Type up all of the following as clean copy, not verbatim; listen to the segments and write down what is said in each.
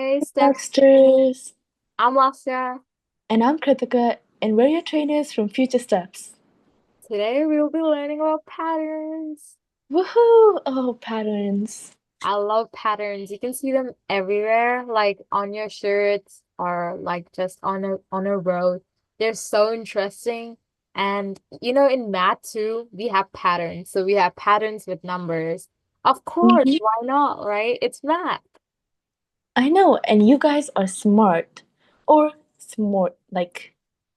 Hey, Steph. Baxters, I'm Lasya. and I'm Kritika, and we're your trainers from Future Steps. Today we will be learning about patterns. Woohoo! Oh, patterns. I love patterns. You can see them everywhere, like on your shirts or like just on a road. They're so interesting. And in math too, we have patterns. So we have patterns with numbers. Of course, Mhm. why not, right? It's math. I know, and you guys are smart. Or smart, like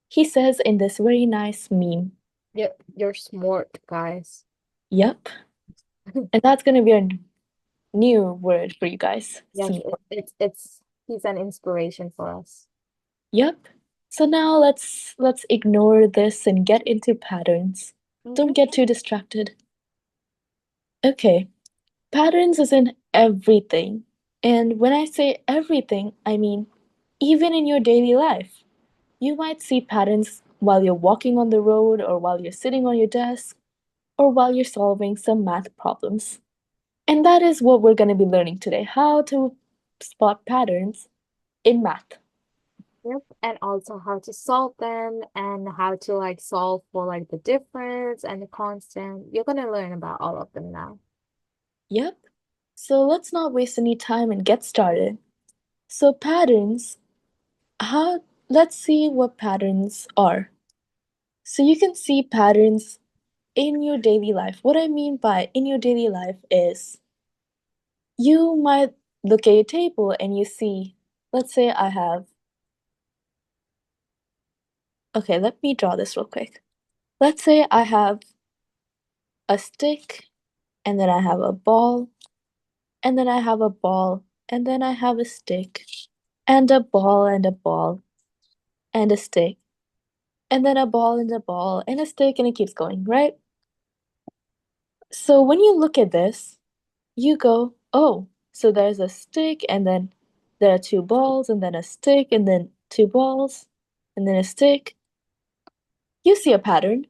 he says in this very nice meme. You're smart, guys. Yep. And that's gonna be a new word for you guys. Yes, Smart. it's he's an inspiration for us. Yep. So now let's ignore this and get into patterns. Don't get too distracted. Okay. Patterns is in everything. And when I say everything, I mean even in your daily life. You might see patterns while you're walking on the road, or while you're sitting on your desk, or while you're solving some math problems. And that is what we're going to be learning today, how to spot patterns in math. Yep, and also how to solve them and how to like solve for like the difference and the constant. You're gonna learn about all of them now. Yep. So let's not waste any time and get started. So patterns, how let's see what patterns are. So you can see patterns in your daily life. What I mean by in your daily life is you might look at your table and you see, let's say I have, okay, let me draw this real quick. Let's say I have a stick, and then I have a ball, and then I have a ball, and then I have a stick, and a ball, and a ball, and a stick, and then a ball, and a ball, and a stick, and it keeps going, right? So when you look at this, you go, oh, so there's a stick, and then there are two balls, and then a stick, and then two balls, and then a stick. You see a pattern.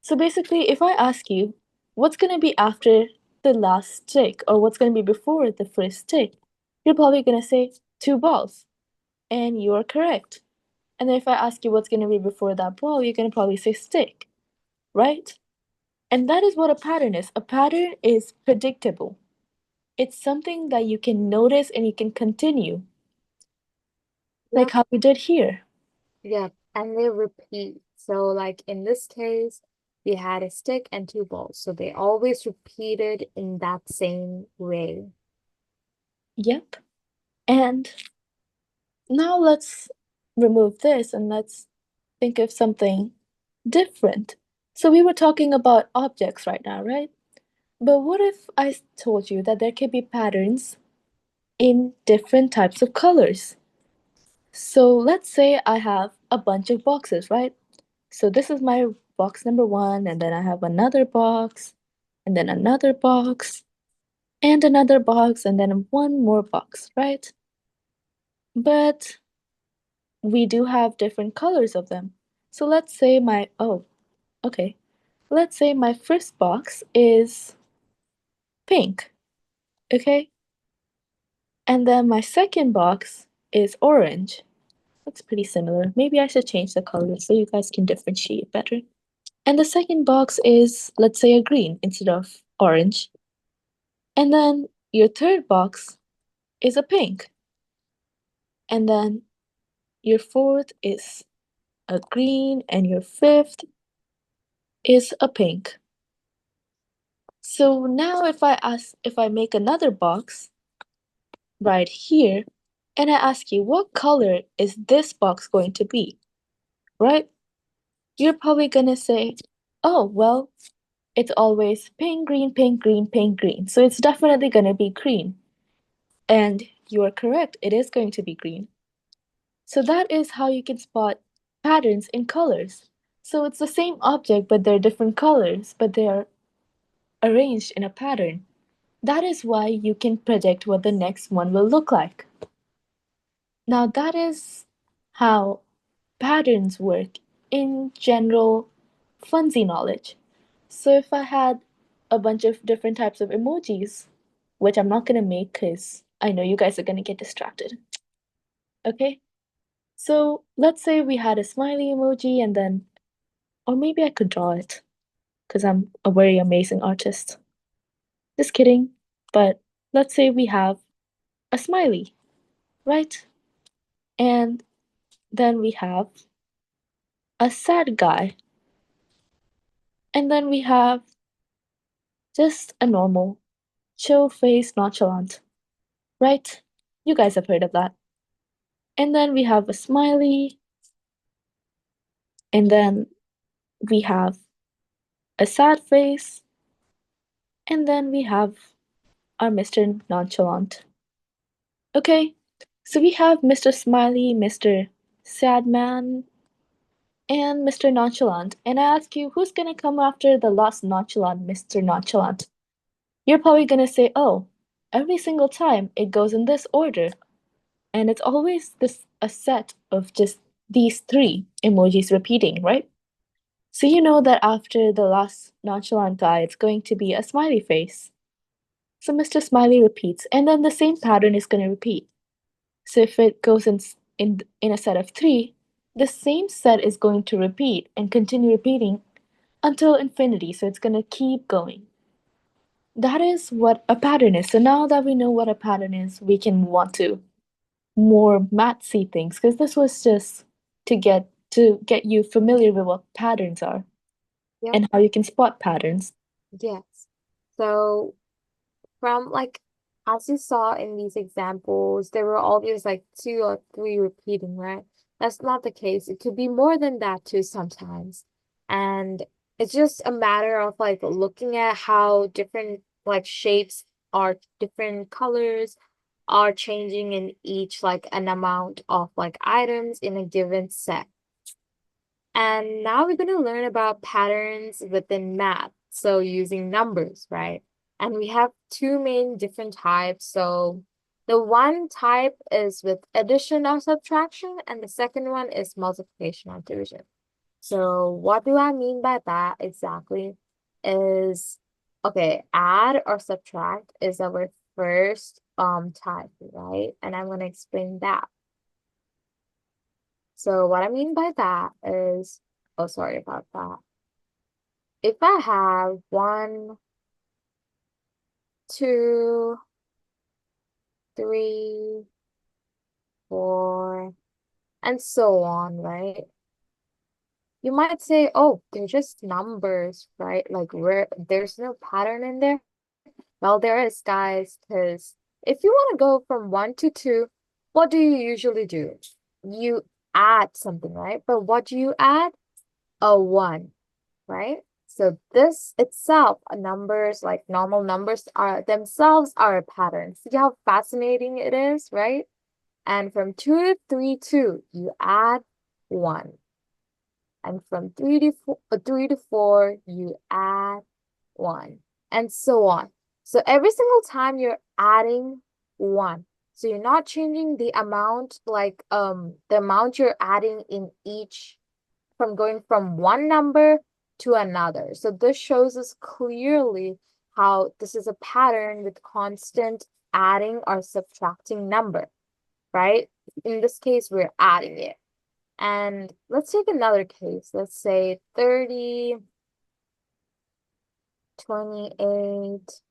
So basically, if I ask you, what's going to be after the last stick, or what's going to be before the first stick, you're probably going to say two balls, and you are correct. And then if I ask you what's going to be before that ball, you're going to probably say stick, right? And that is what a pattern is. A pattern is predictable. It's something that you can notice and you can continue, like Yep, how we did here. yep. And they repeat. So like in this case, we had a stick and two balls. So they always repeated in that same way. Yep. And now let's remove this and let's think of something different. So we were talking about objects right now, right? But what if I told you that there could be patterns in different types of colors? So let's say I have a bunch of boxes, right? So this is my box number one, and then I have another box, and then another box, and another box, and then one more box, right? But we do have different colors of them. So let's say okay. Let's say my first box is pink, okay? And then my second box is orange. Looks pretty similar. Maybe I should change the color so you guys can differentiate better. And the second box is, let's say, a green instead of orange. And then your third box is a pink. And then your fourth is a green, and your fifth is a pink. So now if I make another box right here, and I ask you, what color is this box going to be, right? You're probably gonna say, oh, well, it's always pink, green, pink, green, pink, green. So it's definitely gonna be green. And you are correct, it is going to be green. So that is how you can spot patterns in colors. So it's the same object, but they're different colors, but they are arranged in a pattern. That is why you can predict what the next one will look like. Now, that is how patterns work in general fuzzy knowledge. So, if I had a bunch of different types of emojis, which I'm not going to make because I know you guys are going to get distracted. Okay? So let's say we had a smiley emoji and then, or maybe I could draw it because I'm a very amazing artist. Just kidding. But let's say we have a smiley, right? And then we have a sad guy. And then we have just a normal, chill face nonchalant, right? You guys have heard of that. And then we have a smiley. And then we have a sad face. And then we have our Mr. Nonchalant. Okay, so we have Mr. Smiley, Mr. Sad Man, and Mr. Nonchalant. And I ask you, who's gonna come after the last nonchalant, Mr. Nonchalant? You're probably gonna say, oh, every single time it goes in this order. And it's always this a set of just these three emojis repeating, right? So you know that after the last nonchalant guy, it's going to be a smiley face. So Mr. Smiley repeats, and then the same pattern is going to repeat. So if it goes in a set of three, the same set is going to repeat and continue repeating until infinity. So it's going to keep going. That is what a pattern is. So now that we know what a pattern is, we can want to more mathsy things because this was just to get you familiar with what patterns are Yep. and how you can spot patterns. Yes. So from like as you saw in these examples, there were always like two or three repeating, right? That's not the case. It could be more than that too sometimes. And it's just a matter of like looking at how different like shapes are different colors are changing in each like an amount of like items in a given set. And now we're going to learn about patterns within math. So using numbers, right? And we have two main different types. So the one type is with addition or subtraction, and the second one is multiplication or division. So what do I mean by that exactly? Is okay, add or subtract is our first type, right? And I'm gonna explain that. So what I mean by that is, oh, sorry about that. If I have 1, 2, 3, 4, and so on, right? You might say, oh, they're just numbers, right? Like where there's no pattern in there. Well, there is, guys, because if you want to go from 1 to 2, what do you usually do? You add something, right? But what do you add? A 1. Right? So this itself, numbers like normal numbers are themselves are a pattern. See how fascinating it is, right? And from 2 to 3, 2, you add 1. And from 3 to 4, you add 1. And so on. So every single time you're adding 1. So you're not changing the amount, like the amount you're adding in each from going from one number to another. So this shows us clearly how this is a pattern with constant adding or subtracting number, right? In this case, we're adding it. And let's take another case. Let's say 30, 28,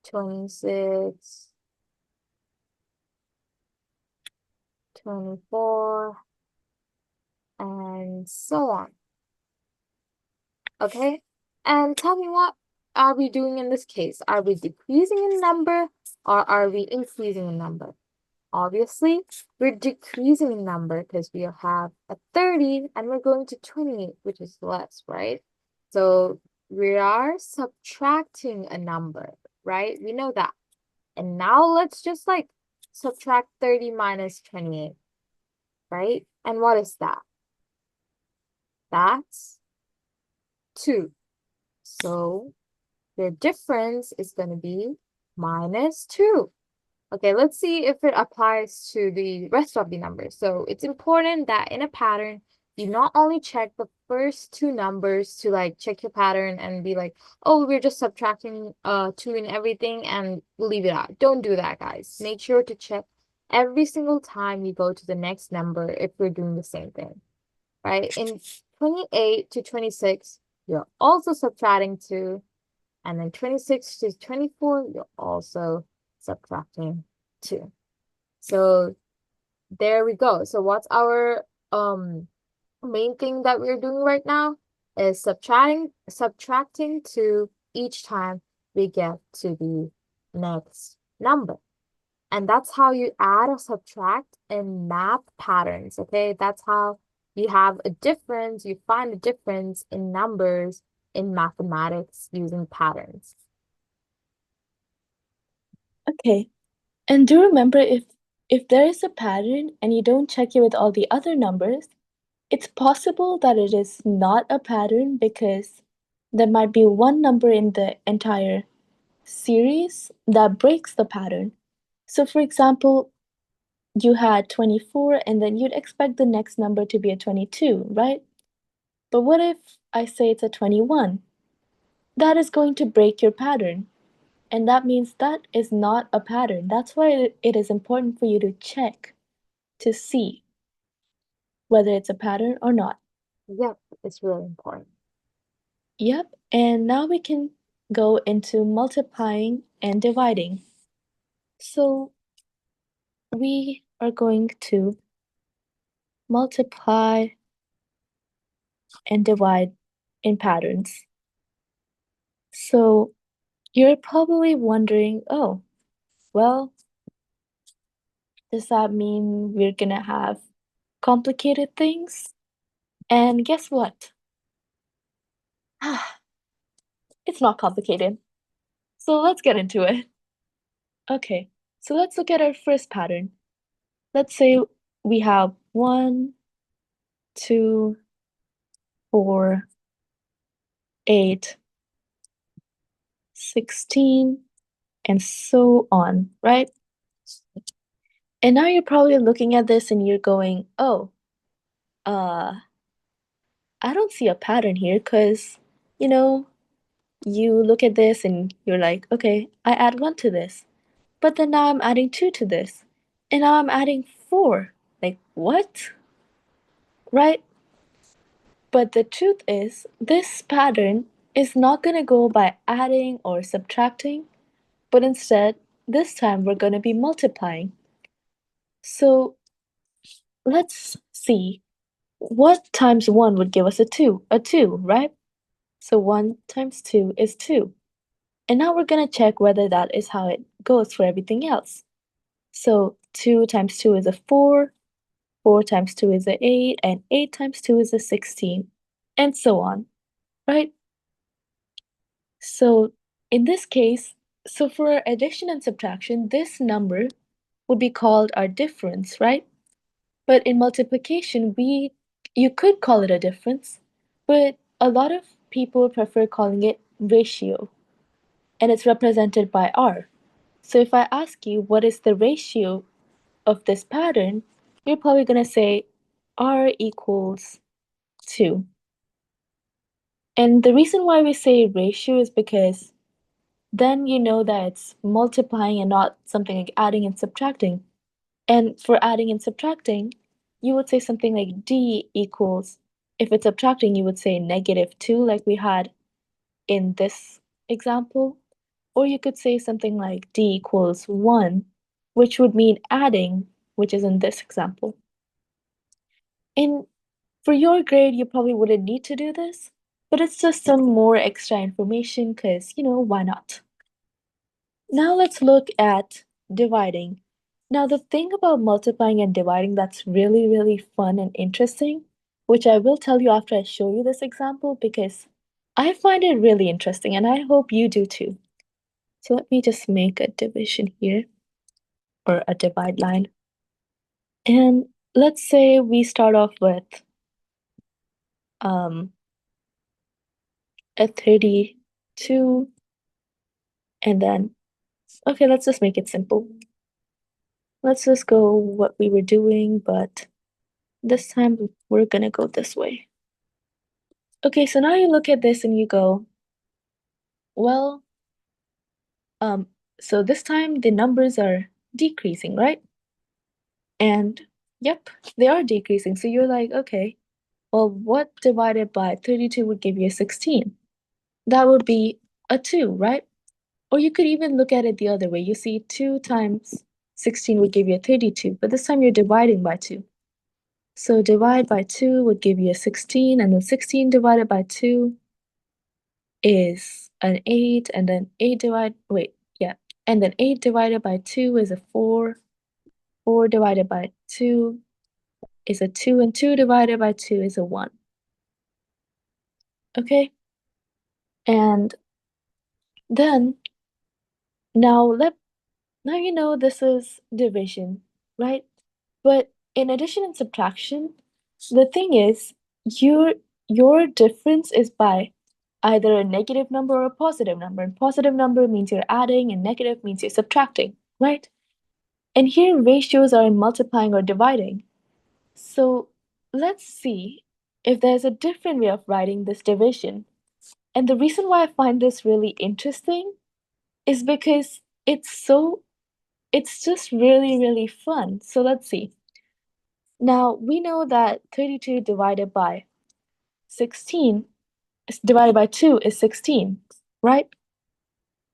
26, 24, and so on. Okay? And tell me, what are we doing in this case? Are we decreasing in number or are we increasing in number? Obviously, we're decreasing in number because we have a 30 and we're going to 20, which is less, right? So we are subtracting a number, right? We know that. And now let's just like subtract 30 minus 28, right? And what is that? That's 2. So the difference is going to be minus 2. Okay, let's see if it applies to the rest of the numbers. So it's important that in a pattern, you not only check the first two numbers to like check your pattern and be like, oh, we're just subtracting 2 and everything and leave it out. Don't do that, guys. Make sure to check every single time you go to the next number if we're doing the same thing, right? In 28 to 26, you're also subtracting 2, and then 26 to 24, you're also subtracting 2. So there we go. So what's our main thing that we're doing right now is subtracting 2 each time we get to the next number. And that's how you add or subtract in math patterns, okay? That's how you have a difference, you find a difference in numbers in mathematics using patterns. Okay. And do remember, if there is a pattern and you don't check it with all the other numbers, it's possible that it is not a pattern because there might be one number in the entire series that breaks the pattern. So for example, you had 24 and then you'd expect the next number to be a 22, right? But what if I say it's a 21? That is going to break your pattern. And that means that is not a pattern. That's why it is important for you to check to see whether it's a pattern or not. Yep, it's really important. Yep, and now we can go into multiplying and dividing. So we are going to multiply and divide in patterns. So you're probably wondering, oh, well, does that mean we're gonna have complicated things? And guess what? It's not complicated. So let's get into it. Okay, so let's look at our first pattern. Let's say we have 1, 2, 4, 8, 16, and so on, right? And now you're probably looking at this and you're going, oh, uh, I don't see a pattern here because, you know, you look at this and you're like, okay, I add 1 to this, but then now I'm adding 2 to this, and now I'm adding 4. Like, what? Right? But the truth is, this pattern is not going to go by adding or subtracting, but instead, this time we're going to be multiplying. So let's see what times 1 would give us a 2. A 2, right? So 1 times 2 is 2. And now we're going to check whether that is how it goes for everything else. So 2 times 2 is a 4, 4 times 2 is a 8, and 8 times 2 is a 16, and so on, right? So in this case, so for addition and subtraction, this number would be called our difference, right? But in multiplication, you could call it a difference, but a lot of people prefer calling it ratio, and it's represented by R. So if I ask you what is the ratio of this pattern, you're probably going to say R equals 2. And the reason why we say ratio is because then you know that it's multiplying and not something like adding and subtracting. And for adding and subtracting, you would say something like D equals, if it's subtracting, you would say -2, like we had in this example. Or you could say something like D equals 1, which would mean adding, which is in this example. And for your grade, you probably wouldn't need to do this, but it's just some more extra information because, why not? Now let's look at dividing. Now, the thing about multiplying and dividing that's really, really fun and interesting, which I will tell you after I show you this example because I find it really interesting and I hope you do too. So let me just make a division here or a divide line. And let's say we start off with um, a 32 and then, okay, let's just make it simple. Let's just go what we were doing, but this time we're gonna go this way. Okay, so now you look at this and you go, well, um, so this time the numbers are decreasing, right? And yep, they are decreasing. So you're like, okay, well, what divided by 32 would give you a 16? That would be a 2, right? Or you could even look at it the other way. You see 2 times 16 would give you a 32, but this time you're dividing by 2. So divide by 2 would give you a 16, and then 16 divided by 2 is an 8, and then 8 divided by 2 is a 4. 4 divided by 2 is a 2, and 2 divided by 2 is a 1. Okay? And then now let now you know this is division, right? But in addition and subtraction, the thing is your difference is by either a negative number or a positive number. And positive number means you're adding and negative means you're subtracting, right? And here ratios are in multiplying or dividing. So let's see if there's a different way of writing this division. And the reason why I find this really interesting is because it's just really, really fun. So let's see. Now we know that 32 divided by 16 divided by 2 is 16, right?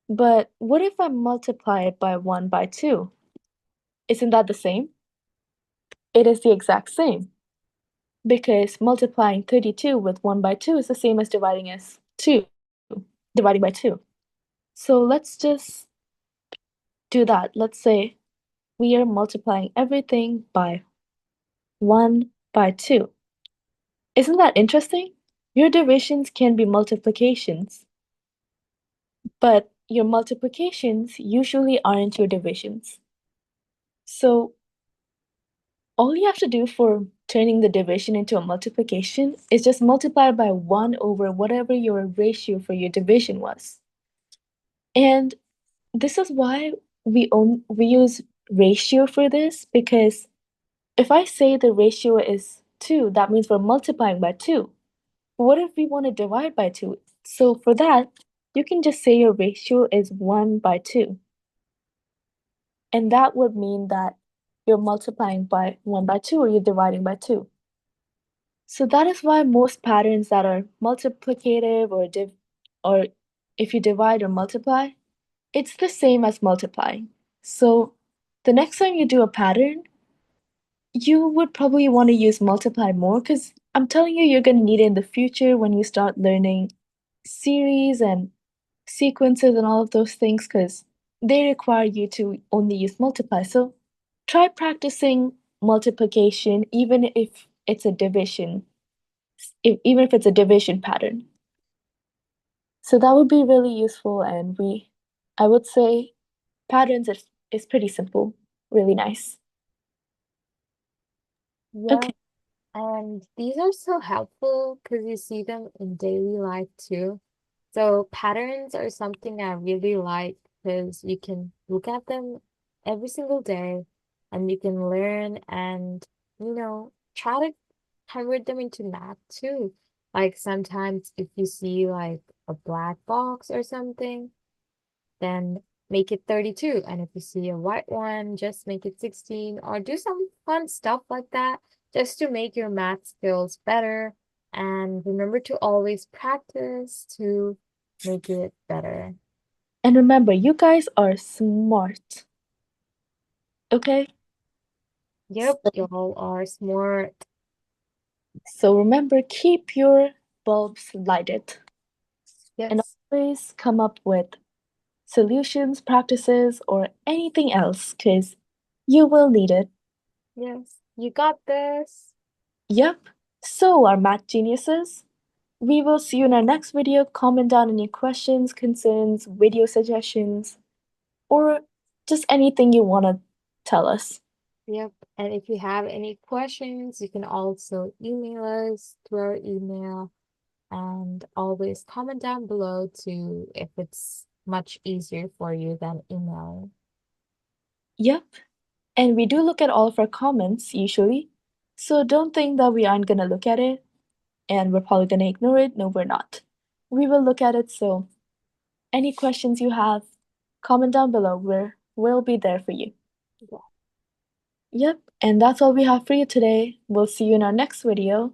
But what if I multiply it by 1 by 2? Isn't that the same? It is the exact same because multiplying 32 with 1 by 2 is the same as dividing by 2. So let's just do that. Let's say we are multiplying everything by 1 by 2. Isn't that interesting? Your divisions can be multiplications, but your multiplications usually aren't your divisions. So all you have to do for turning the division into a multiplication is just multiply by 1 over whatever your ratio for your division was. And this is why we use ratio for this, because if I say the ratio is 2, that means we're multiplying by 2. What if we want to divide by 2? So for that, you can just say your ratio is 1 by 2. And that would mean that you're multiplying by 1 by 2 or you're dividing by 2. So that is why most patterns that are multiplicative or if you divide or multiply, it's the same as multiplying. So the next time you do a pattern, you would probably want to use multiply more because I'm telling you, you're going to need it in the future when you start learning series and sequences and all of those things because they require you to only use multiply. So try practicing multiplication even if it's a division, even if it's a division pattern. So that would be really useful, and I would say patterns is pretty simple, really nice. Yeah, Okay. and these are so helpful because you see them in daily life too. So patterns are something I really like because you can look at them every single day and you can learn and, try to convert them into math too. Like sometimes if you see like a black box or something, then make it 32. And if you see a white one, just make it 16 or do some fun stuff like that just to make your math skills better. And remember to always practice to make it better. And remember, you guys are smart. Okay? Yep, y'all are smart. So remember, keep your bulbs lighted and Yes, always come up with solutions, practices, or anything else because you will need it. yes, you got this. Yep. So, our math geniuses, we will see you in our next video. Comment down any questions, concerns, video suggestions, or just anything you want to tell us. Yep. And if you have any questions, you can also email us through our email and always comment down below too if it's much easier for you than email. Yep. And we do look at all of our comments usually. So don't think that we aren't going to look at it and we're probably going to ignore it. No, we're not. We will look at it. So any questions you have, comment down below. We'll be there for you. Yeah. Yep. And that's all we have for you today. We'll see you in our next video.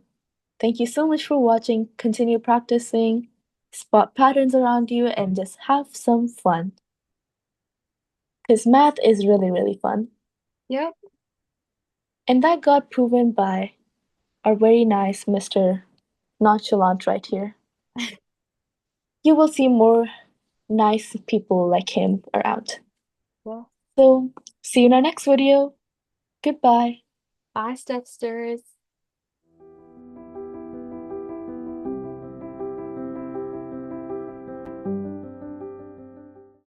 Thank you so much for watching. Continue practicing, spot patterns around you, and just have some fun. Because math is really, really fun. Yep. And that got proven by our very nice Mr. Nonchalant right here. You will see more nice people like him around. Well, So, see you in our next video. Goodbye. bye, Stepsters.